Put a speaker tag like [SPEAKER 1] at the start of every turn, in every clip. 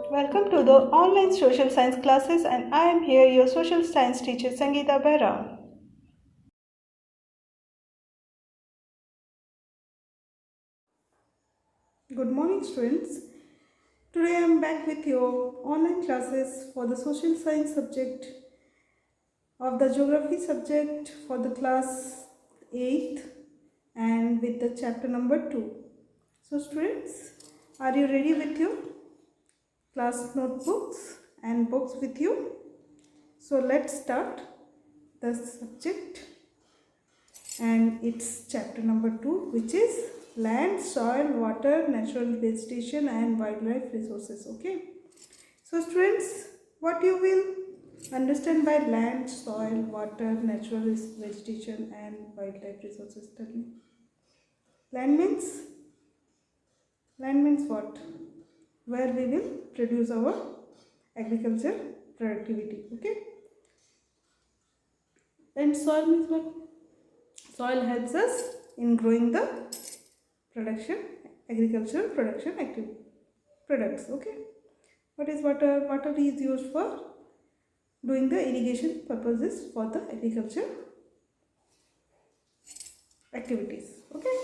[SPEAKER 1] Welcome to the online social science classes, and I am here, your social science teacher Sangeeta Behra. Good morning, students. Today I am back with your online classes for the social science subject of the geography subject for the class 8th and with the chapter number 2. So students, are you ready with your class notebooks and books with you? So let's start the subject, and it's chapter number 2, which is land, soil, water, natural vegetation and wildlife resources. Okay, so students, what you will understand by land, soil, water, natural vegetation and wildlife resources? Tell me. Land means what? Where we will produce our agriculture productivity. Okay, and soil means what? Soil helps us in growing the production, agricultural production activity products. Okay, what is water? Water is used for doing the irrigation purposes for the agriculture activities. Okay,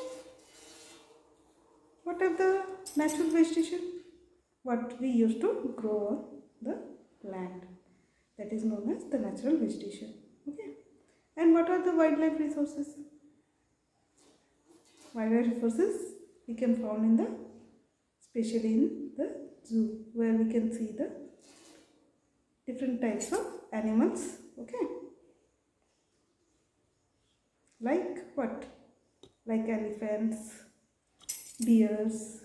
[SPEAKER 1] what are the natural vegetation? What we used to grow on the land, that is known as the natural vegetation. Okay, and what are the wildlife resources? Wildlife resources we can found in the, especially in the zoo, where we can see the different types of animals. Okay, like what? Like elephants, deers,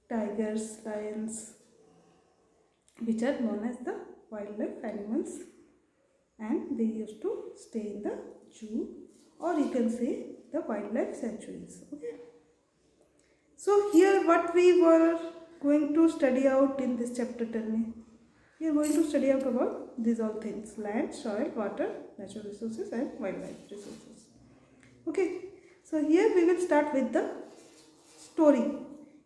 [SPEAKER 1] tigers, lions, which are known as the wildlife animals, and they used to stay in the zoo, or you can say the wildlife sanctuaries. Okay, so here what we were going to study out in this chapter, tell me. We are going to study out about these all things: land, soil, water, natural resources and wildlife resources. Okay, so here we will start with the story,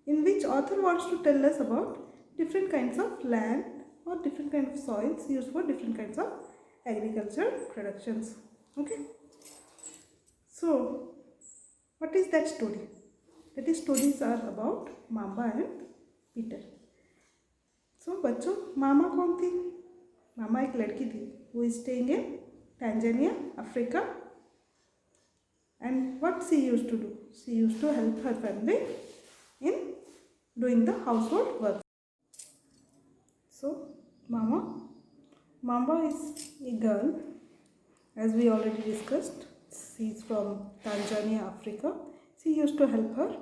[SPEAKER 1] in which author wants to tell us about different kinds of land or different kinds of soils used for different kinds of agricultural productions. Okay, so what is that story? That is, stories are about Mamba and Peter. So बच्चों, मामा कौन थी? मामा एक लड़की थी who is staying in Tanzania, Africa. And what she used to do? She used to help her family in doing the household work. So Mamba is a girl, as we already discussed. She is from Tanzania, Africa. She used to help her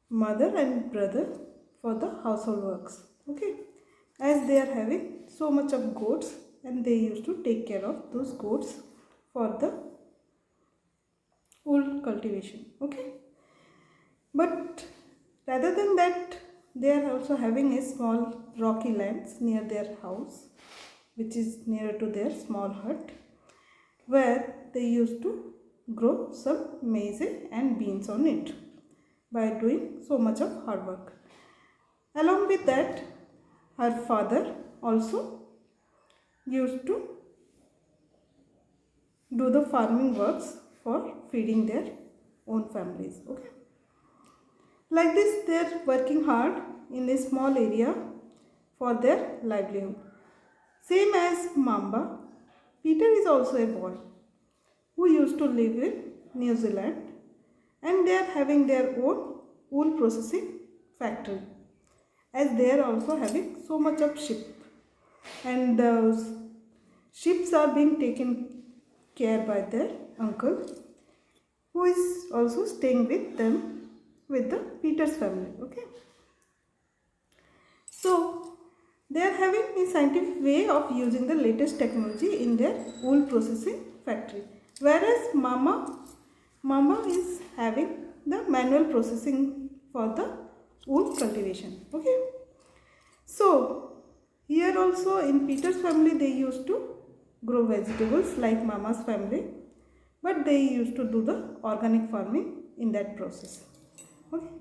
[SPEAKER 1] mother and brother for the household works. Okay, as they are having so much of goats, and they used to take care of those goats for the wool cultivation. Okay, but rather than that, they are also having a small rocky lands near their house, which is nearer to their small hut, where they used to grow some maize and beans on it by doing so much of hard work. Along with that, her father also used to do the farming works for feeding their own families. Okay, like this, they are working hard in a small area for their livelihood. Same as Mamba, Peter is also a boy who used to live in New Zealand, and they are having their own wool processing factory, as they are also having so much of sheep, and those sheep are being taken care by their uncle, who is also staying with them, with the Peter's family. Okay, so they are having a scientific way of using the latest technology in their wool processing factory, whereas Mama is having the manual processing for the wool cultivation. Okay, so here also in Peter's family they used to grow vegetables like Mama's family, but they used to do the organic farming in that process. Okay.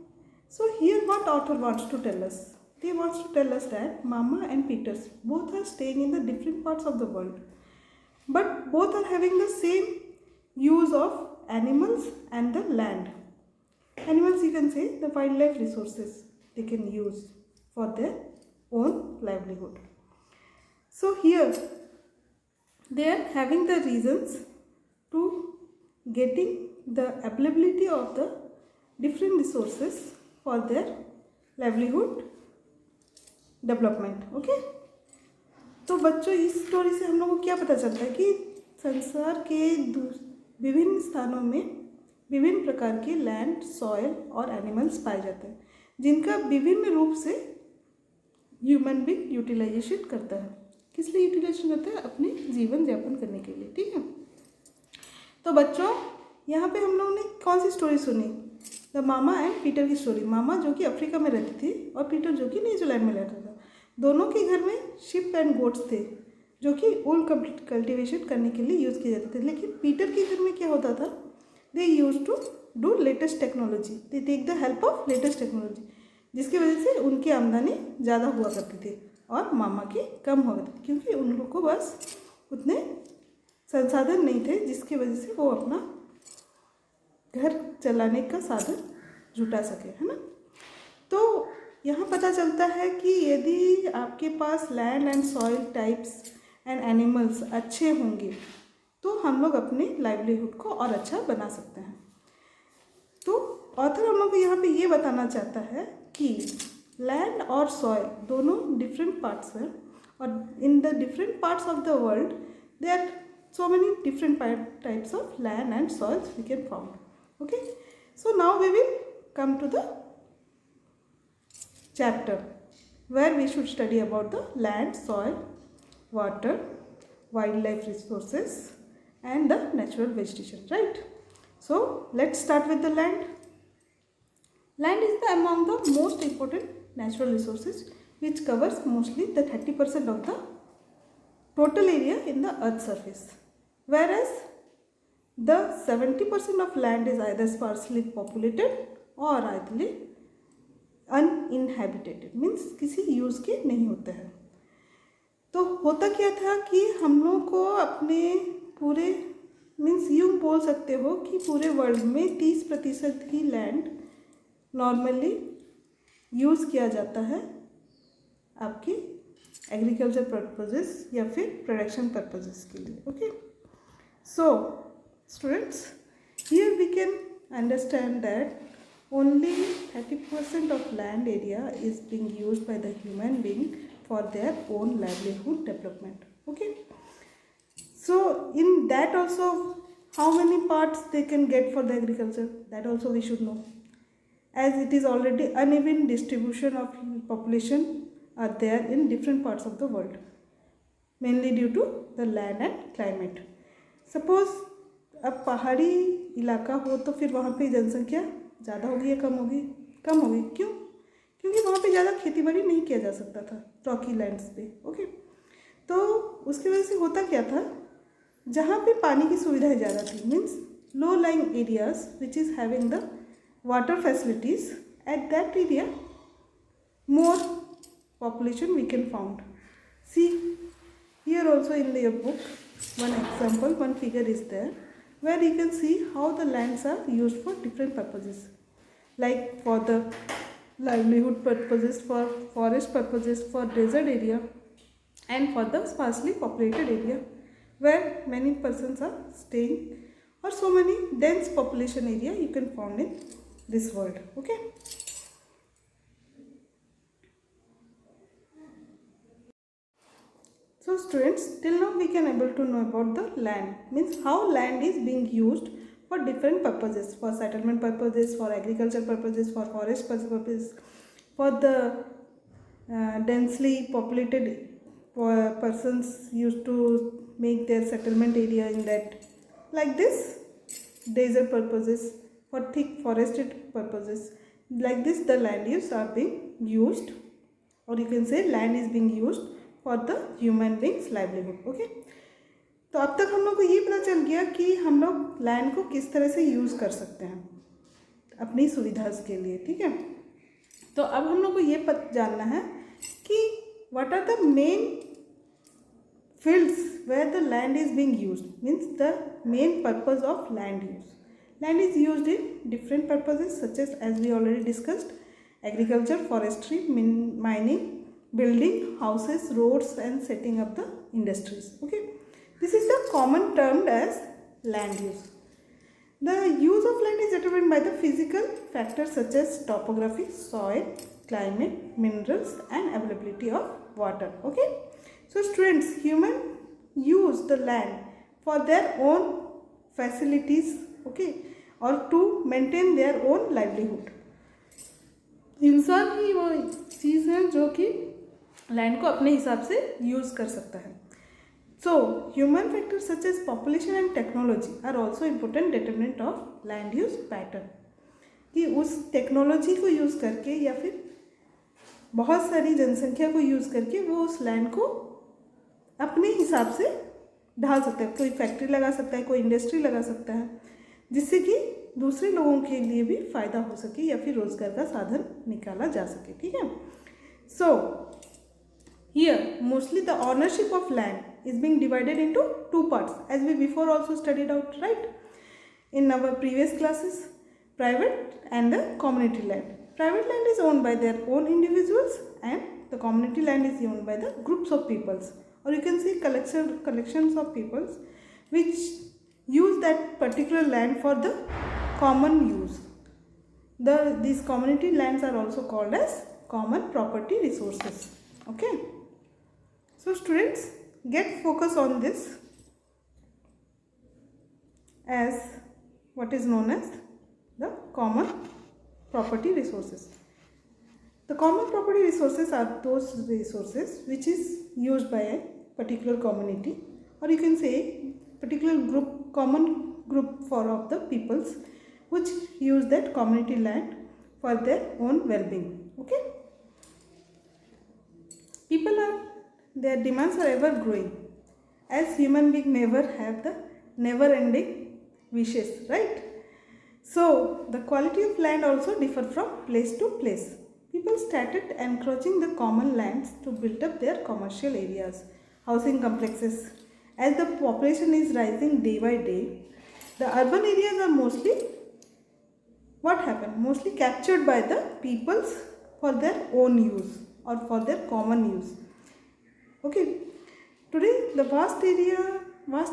[SPEAKER 1] So here what author wants to tell us? They wants to tell us that Mama and Peter both are staying in the different parts of the world, but both are having the same use of animals and the land. Animals, you can say, the wildlife resources they can use for their own livelihood. So here they are having the reasons to getting the availability of the different resources for their livelihood development. Okay, तो बच्चों इस story से हम लोग को क्या पता चलता है कि संसार के विभिन्न स्थानों में विभिन्न प्रकार के लैंड, सॉइल और एनिमल्स पाए जाते हैं, जिनका विभिन्न रूप से ह्यूमन बीइंग यूटिलाइजेशन करता है. किस लिए यूटिलाइजेशन करता है? अपने जीवन यापन करने के लिए. ठीक है. तो बच्चों यहाँ पे हम लोगों ने कौन सी स्टोरी सुनी? द मामा एंड पीटर की स्टोरी. मामा जो कि अफ्रीका में रहती थी और पीटर जो कि न्यूजीलैंड में रहता था. दोनों के घर में शिप एंड गोट्स थे जो कि वूल कल्टीवेशन करने के लिए यूज़ किए जाते थे. लेकिन पीटर के घर में क्या होता था? They use to do latest technology. They take the help of latest technology, जिसकी वजह से उनकी आमदनी ज़्यादा हुआ करती थी और मामा की कम हुआ करती थी, क्योंकि उन लोग को बस उतने संसाधन नहीं थे जिसकी वजह से वो अपना घर चलाने का साधन जुटा सके, है ना. तो यहाँ पता चलता है कि यदि आपके पास land and soil types and animals अच्छे होंगे तो हम लोग अपने लाइवलीहुड को और अच्छा बना सकते हैं. तो ऑथर हम लोग को यहाँ पे ये बताना चाहता है कि लैंड और सॉइल दोनों डिफरेंट पार्ट्स हैं और in the different parts of the world there are so many different types of land and soils we can found. Okay, so now we will come to the chapter where we should study about the land, soil, water, wildlife resources and the natural vegetation, right? So let's start with the land. Land is among the most important natural resources which covers mostly the 30% of the total area in the earth's surface, whereas the 70% of land is either sparsely populated or either uninhabited, means किसी use के नहीं होते हैं. तो होता क्या था कि हम लोग को अपने पूरे मीन्स यूँ बोल सकते हो कि पूरे वर्ल्ड में 30% ही लैंड नॉर्मली यूज़ किया जाता है आपकी एग्रीकल्चर पर्पजेस या फिर प्रोडक्शन पर्पजेस के लिए. Okay, so students, here we can understand that only 30% of land area is being used by the human being for their own livelihood development. Okay, so in that also how many parts they can get for the agriculture, that also we should know, as it is already uneven distribution of population are there in different parts of the world, mainly due to the land and climate. Suppose अब पहाड़ी इलाका हो तो फिर वहाँ पे जनसंख्या ज़्यादा होगी या कम होगी? कम होगी. क्यों? क्योंकि वहाँ पे ज़्यादा खेती बाड़ी नहीं किया जा सकता था रॉकी लैंड्स पे. ओके, तो उसकी वजह से होता क्या था, जहाँ पे पानी की सुविधाएं ज़्यादा थी, means low lying areas which is having the water facilities, at that area more population we can found. See here also in your book one example, one figure is there where you can see how the lands are used for different purposes, like for the livelihood purposes, for forest purposes, for desert area and for the sparsely populated area where many persons are staying, or so many dense population area you can found in this world. Okay, so students, till now we can able to know about the land, means how land is being used for different purposes, for settlement purposes, for agriculture purposes, for forest purposes, for the densely populated persons used to make their settlement area in that, like this desert purposes, for thick forested purposes, like this the land use are being used, or you can say land is being used for the human beings livelihood. Okay, तो अब तक हम लोग को ये पता चल गया कि हम लोग लैंड को किस तरह से यूज़ कर सकते हैं. अपनी सुविधा के लिए, ठीक है। तो अब हम लोग को ये जानना है कि what are the main fields where the land is being used, means the main purpose of land use. Land is used in different purposes such as we already discussed: agriculture, forestry, mining, building houses, roads, and setting up the industries. Okay, this is the common termed as land use. The use of land is determined by the physical factors such as topography, soil, climate, minerals, and availability of water. Okay, so students, human use the land for their own facilities, okay, or to maintain their own livelihood. इंसान ही वो चीज़ है जो कि land को अपने हिसाब से use कर सकता है. So human factors such as population and technology are also important determinant of land use pattern. कि उस टेक्नोलॉजी को यूज़ करके या फिर बहुत सारी जनसंख्या को यूज़ करके वो उस लैंड को अपने हिसाब से ढाल सकता है. कोई फैक्ट्री लगा सकता है, कोई इंडस्ट्री लगा सकता है, जिससे कि दूसरे लोगों के लिए भी फ़ायदा हो सके या फिर रोज़गार का साधन निकाला जा सके, ठीक है. So here mostly the ownership of land is being divided into two parts as we before also studied out, right, in our previous classes: private and the community land. Private land is owned by their own individuals and the community land is owned by the groups of peoples, or you can say collections of peoples which use that particular land for the common use. These community lands are also called as common property resources. Okay, so students, get focus on this as what is known as the common property resources. The common property resources are those resources which is used by a particular community, or you can say particular group, common group for of the peoples which use that community land for their own well-being. Okay, their demands are ever growing, as human being never have the never ending wishes, right? So the quality of land also differ from place to place. People started encroaching the common lands to build up their commercial areas, housing complexes. As the population is rising day by day, the urban areas are mostly captured by the peoples for their own use or for their common use. Okay, today the vast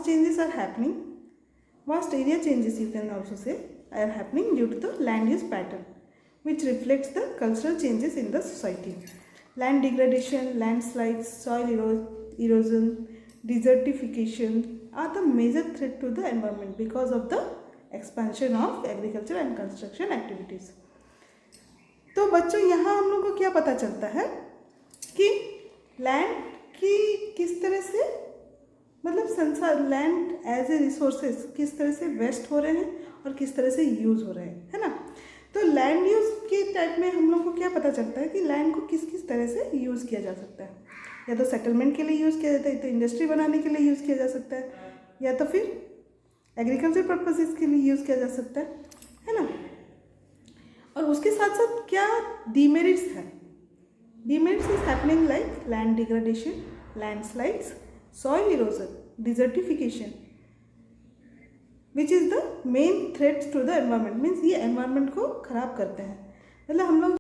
[SPEAKER 1] changes are happening. Vast area changes, you can also say, are happening due to the land use pattern, which reflects the cultural changes in the society. Land degradation, landslides, soil erosion, desertification are the major threat to the environment because of the expansion of agriculture and construction activities. तो बच्चों, यहाँ हम लोग को क्या पता चलता है कि लैंड की किस तरह से, मतलब संसार लैंड एज ए रिसोर्सेज किस तरह से वेस्ट हो रहे हैं और किस तरह से यूज़ हो रहे हैं, है ना. तो लैंड यूज़ के टाइप में हम लोग को क्या पता चलता है कि लैंड को किस किस तरह से यूज़ किया जा सकता है. या तो सेटलमेंट के लिए यूज़ किया जाता है, तो इंडस्ट्री बनाने के लिए यूज़ किया जा सकता है, या तो फिर एग्रीकल्चर पर्पसेस के लिए यूज़ किया जा सकता है ना. और उसके साथ साथ क्या डीमेरिट्स हैं. Demerits is happening like land degradation, landslides, soil erosion, desertification, which is the main threats to the environment. means ये environment को खराब करते हैं. मतलब हम लोग